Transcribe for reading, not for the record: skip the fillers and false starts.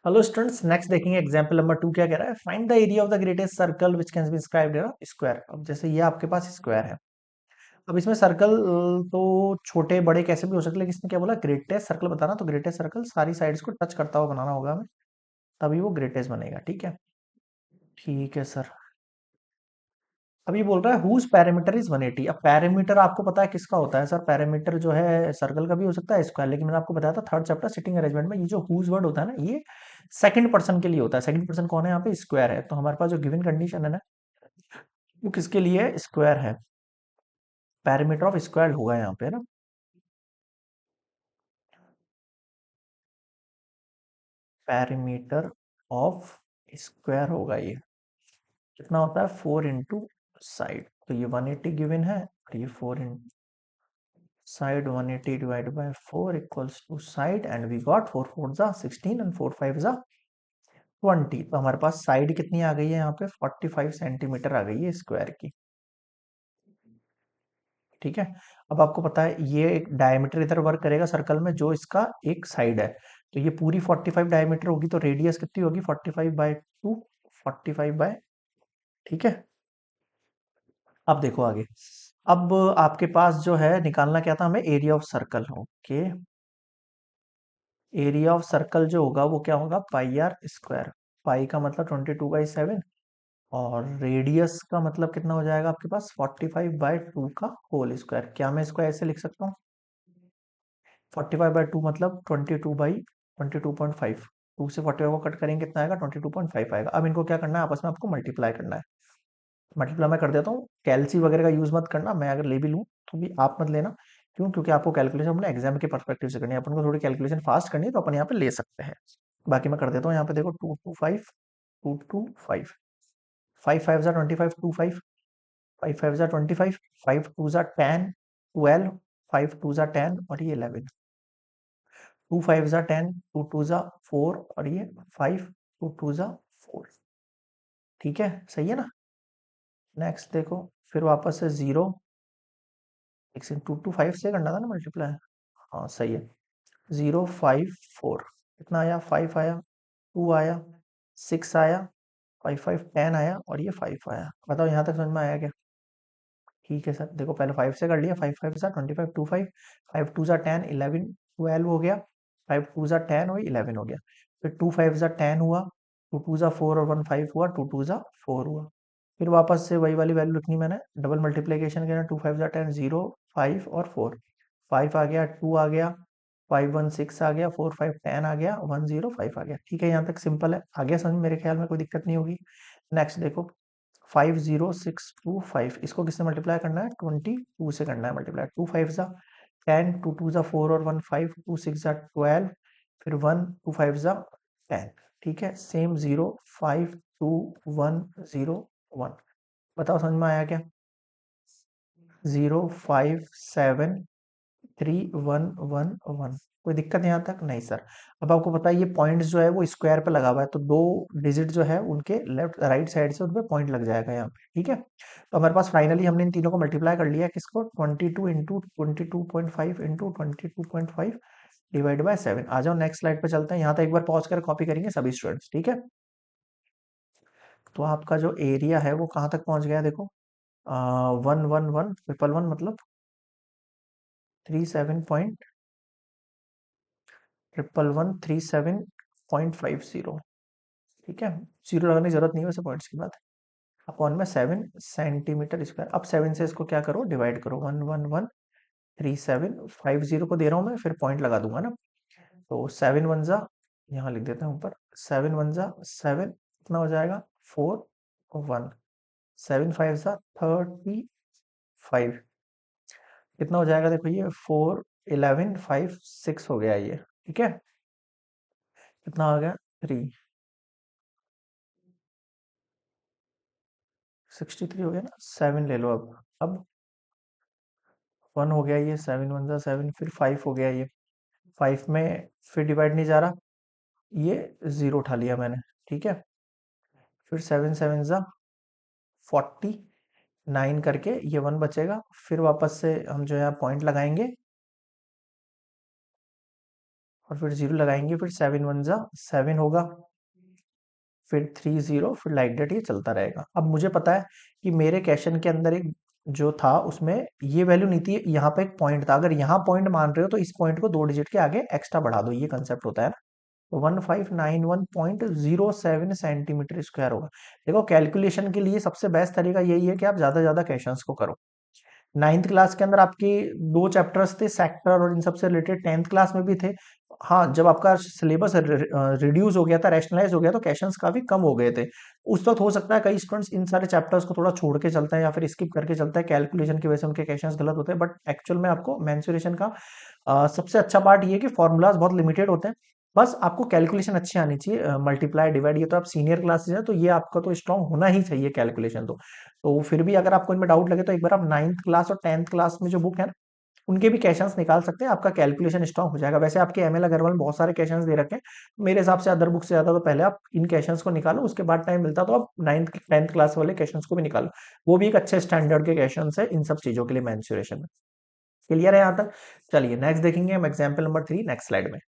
Hello students, next देखेंगे example number 2 क्या कह रहा है। Find the area of the greatest circle which can be described in square. अब जैसे ये आपके पास स्क्वायर है। अब इसमें सर्कल तो छोटे बड़े कैसे भी हो सकते हैं, लेकिन इसने क्या बोला, ग्रेटेस्ट सर्कल बताना। तो ग्रेटेस्ट सर्कल सारी साइड्स को टच करता हुआ बनाना होगा हमें, तभी वो ग्रेटेस्ट बनेगा। ठीक है, ठीक है सर। अब ये बोल रहा है हुज पैरामीटर इज 180। अब पैरामीटर आपको पता है किसका होता है सर? पैरामीटर जो है सर्कल का भी हो सकता है, स्क्वायर। लेकिन मैंने आपको बताया था थर्ड चैप्टर सिटिंग अरेंजमेंट में, ये जो हुज वर्ड होता है ना, ये सेकंड पर्सन के लिए होता है। सेकंड पर्सन कौन है यहाँ पे? स्क्वायर है। तो हमारे पास जो गिवन कंडीशन है ना, वो किसके लिए है? स्क्वायर है। पैरामीटर ऑफ स्क्वायर होगा यहाँ पे ना। पैरामीटर ऑफ स्क्वायर होगा ये। कितना होता है? 4 इंटू साइड। तो ये 180 गिवन है, और ये 4 into side 180 divided by 4 equals to side, and we got 4 4 जा 16 and 4 5 जा 20। तो हमारे पास साइड कितनी आ गई है यहाँ पे? 45 सेंटीमीटर आ गई है स्क्वायर की। ठीक है। अब आपको पता है ये एक डायमीटर इधर वर्क करेगा सर्कल में, जो इसका एक साइड है। तो ये पूरी 45 डायमीटर होगी, तो रेडियस कितनी होगी? 45/2। 45 बाय, ठीक है। अब देखो आगे। अब आपके पास जो है निकालना क्या था हमें? Area of circle. Okay, area of circle जो होगा वो क्या होगा? पाई आर स्क्वायर। पाई का मतलब 22/7, और रेडियस का मतलब कितना हो जाएगा आपके पास? 45/2 का होल स्क्वायर। क्या मैं इसको ऐसे लिख सकता हूँ? 45/2 मतलब 22/22.5। 2 से 45 को कट करेंगे कितना आएगा? 22.5 आएगा। अब इनको क्या करना है? आपस में आपको मल्टीप्लाई करना है। मल्टीप्लाई मैं कर देता हूँ, कैलसी वगैरह का यूज मत करना। मैं अगर ले भी लूँ तो भी आप मत लेना। क्यों? क्योंकि आपको कैलकुलेशन अपने एग्जाम के पर्सपेक्टिव से करनी है। अपन को थोड़ी कैलकुलेशन फास्ट करनी है, तो अपन यहाँ पे ले सकते हैं। बाकी मैं कर देता हूँ यहाँ पे। देखो 2 2 5, 2 2 5, 5 5 जा 25, 2 5, 5 5 जा 25, 5 2 जा 10, 12, 5 2 जा 10, और ये 11, 2 5 जा 10, 2 2 जा 4, और ये 5, 2 2 जा 4। ठीक है, सही है ना। नेक्स्ट देखो, फिर वापस से जीरो। एक से 2 2 5 से करना था ना मल्टीप्लाई। हाँ सही है। 0 5 4, कितना आया? 5 आया, 2 आया, 6 आया, 5 5 10 आया, और ये 5 आया। बताओ यहाँ तक समझ में आया क्या? ठीक है सर। देखो पहले 5 से कर लिया। 5 5 जा 25, 2 5, 5 2 जा 10, 11, 12 हो गया। 5 2 जा 10 और 11 हो गया। फिर 2 5 जा 10 हुआ, 2 2 जा 4 और 1 5 हुआ, 2 2 जा 4 हुआ। फिर वापस से वही वाली वैल्यू लिखनी मैंने, डबल मल्टीप्लीकेशन करना। 2 5 जा 10, 0 5 और 4। 5 आ गया, 2 आ गया, 5 1 6 आ गया, 4 5 10 आ गया, 1 0 5 आ गया। ठीक है, यहाँ तक सिंपल है। आगे समझ, मेरे ख्याल में कोई दिक्कत नहीं होगी। नेक्स्ट देखो, 5 0 6 2 5, इसको किससे मल्टीप्लाई करना है? 22 से करना है मल्टीप्लाई। 2 5 जा 10, 2 2 जा 4 और 1 5, 2 6 जा 12, फिर 1 2 5 जा 10। ठीक है, सेम 0 5 2 1 0 1। बताओ समझ में आया क्या? 0 5 7 3 1 1 1। कोई दिक्कत यहाँ तक नहीं सर? अब आपको पता है ये पॉइंट्स जो है वो स्क्वायर पे लगा हुआ है, तो दो डिजिट जो है उनके लेफ्ट राइट साइड से उन पे पॉइंट लग जाएगा यहाँ पे। ठीक है, तो हमारे पास फाइनली हमने इन तीनों को मल्टीप्लाई कर लिया। किसको? 22 इंटू 22.5 डिवाइड बाय 7। आ जाओ नेक्स्ट स्लाइड पे चलते हैं। यहाँ तक एक बार पॉज कर कॉपी करेंगे सभी स्टूडेंट्स। ठीक है, तो आपका जो एरिया है वो कहाँ तक पहुंच गया? देखो 1 1 1 1 मतलब 37.11137.50। ठीक है, जीरो लगाने की जरूरत नहीं है वैसे पॉइंट्स की बात। अपॉन में 7 सेंटीमीटर स्क्वायर। अब 7 से इसको क्या करो? डिवाइड करो। 1 1 1 3 7 5 0 को दे रहा हूँ मैं, फिर पॉइंट लगा दूंगा ना। तो 7 1 जा, यहाँ लिख देता हूँ ऊपर, 7 1 जा 7, कितना हो जाएगा? 4 1। 7 5 जा 35, कितना हो जाएगा? देखो ये 4 11 5 6 हो गया ये। ठीक है, कितना आ गया? 363 हो गया ना। 7 ले लो। अब 1 हो गया ये, 7 1 जा 7, फिर 5 हो गया ये। 5 में फिर डिवाइड नहीं जा रहा, ये जीरो उठा लिया मैंने। ठीक है, फिर 7 7 जा 49 करके ये 1 बचेगा। फिर वापस से हम जो है पॉइंट लगाएंगे। और फिर 0 लगाएंगे, फिर 7 1 जा 7 होगा, फिर 3 0, फिर लाइक डेट ये चलता रहेगा। अब मुझे पता है कि मेरे क्वेश्चन के अंदर एक जो था उसमें ये वैल्यू नहीं थी, यहाँ पे एक पॉइंट था। अगर यहाँ पॉइंट मान रहे हो तो इस पॉइंट को 2 डिजिट के आगे एक्स्ट्रा बढ़ा दो, ये कंसेप्ट होता है ना। 1591.07 सेंटीमीटर स्क्वायर होगा। देखो कैलकुलेशन के लिए सबसे बेस्ट तरीका यही है कि आप ज्यादा ज्यादा क्वेश्चंस को करो। नाइन्थ क्लास के अंदर आपके 2 चैप्टर्स थे, सेक्टर और इन सबसे रिलेटेड, 10th क्लास में भी थे। हाँ, जब आपका सिलेबस रिड्यूस हो गया था, रैशनलाइज हो गया, तो क्वेश्चंस काफी कम हो गए थे। उस वक्त हो सकता है कई स्टूडेंट्स इन सारे चैप्टर्स को थोड़ा छोड़ के चलते हैं या फिर स्किप करके चलते हैं, कैलकुलेशन की वजह से उनके क्वेश्चंस गलत होते हैं। बट एक्चुअल में आपको मेंसुरेशन का सबसे अच्छा पार्ट ये है कि फॉर्मूलाज बहुत लिमिटेड होते हैं। बस आपको कैलकुलेशन अच्छी आनी चाहिए, मल्टीप्लाई डिवाइड, ये तो आप सीनियर क्लासेज है तो ये आपका तो स्ट्रांग होना ही चाहिए कैलकुलेशन। तो फिर भी अगर आपको इनमें डाउट लगे तो एक बार आप 9th क्लास और 10th क्लास में जो बुक है ना, उनके भी क्वेश्चंस निकाल सकते हैं, आपका कैलकुलेशन स्ट्रांग हो जाएगा। वैसे आपके एमएल अग्रवाल में बहुत सारे क्वेश्चंस दे रखे हैं, मेरे हिसाब से अदर बुक से ज्यादा तो पहले आप इन क्वेश्चंस को निकालो, उसके बाद टाइम मिलता तो आप 9th 10th क्लास वाले क्वेश्चंस को भी निकालो। वो भी एक अच्छे स्टैंडर्ड के क्वेश्चन है इन सब चीजों के लिए मेंसुरेशन में। क्लियर है यहाँ तक? चलिए नेक्स्ट देखेंगे हम एग्जाम्पल नंबर 3 नेक्स्ट स्लाइड में।